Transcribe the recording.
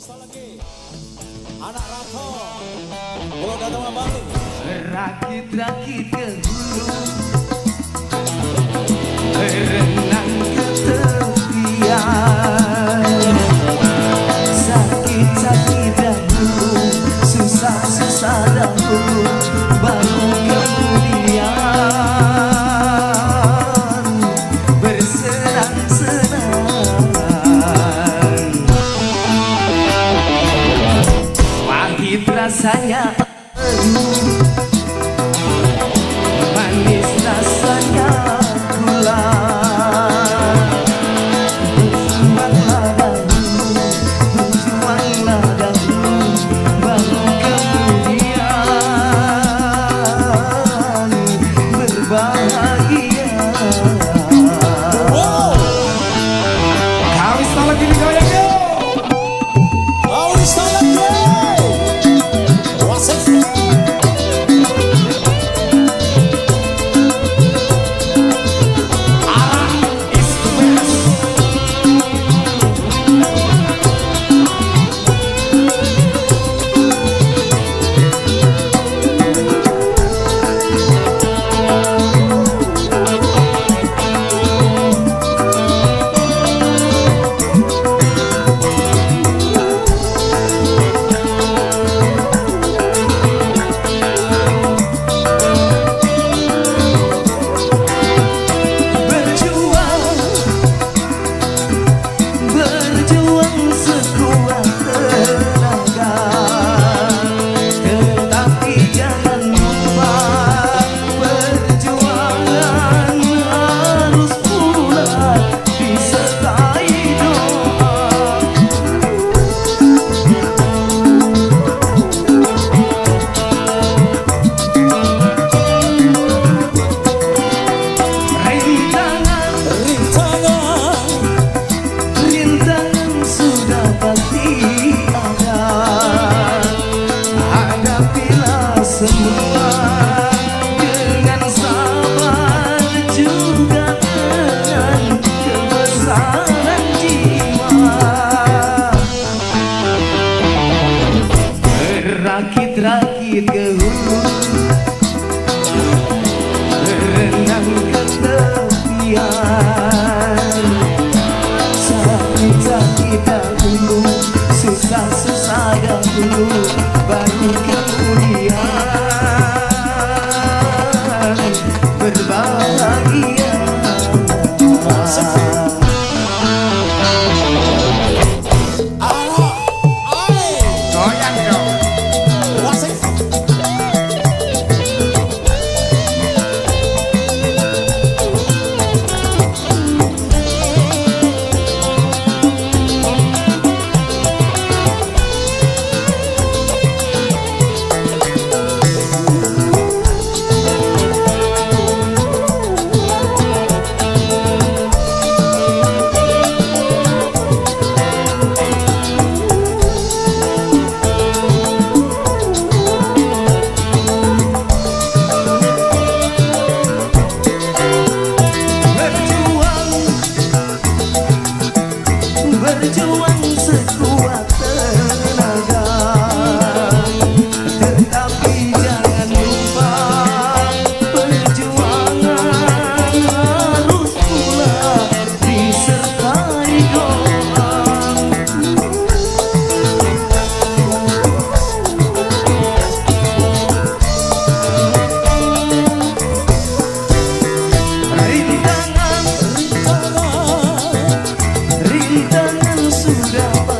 lagi anak Rato Pulau Datang Bali. Rakit-rakit ke gunung, berenang ke tepian. Sakit-sakit dahulu, susah-susah dahulu, baru kemudian bersenang-senang. Pahit rasanya, manis rasanya gula. Berjuanglah dahulu, berjuanglah dahulu, baru kemudian berbahagia. Kawis lagi nih goyangnya. Kawis lagi. Wasik. Semua dengan sabar juga dengan kebesaran jiwa. Berakit-rakit ke hulu, berenang ke tepian. Sakit-sakit dahulu, susah-susah dahulu, baru kemudian berbahagia. Goyang dong. Wasik. Berjuang sekuat tenaga, tetapi jangan lupa perjuangan harus pula disertai doa. Rintangan sudah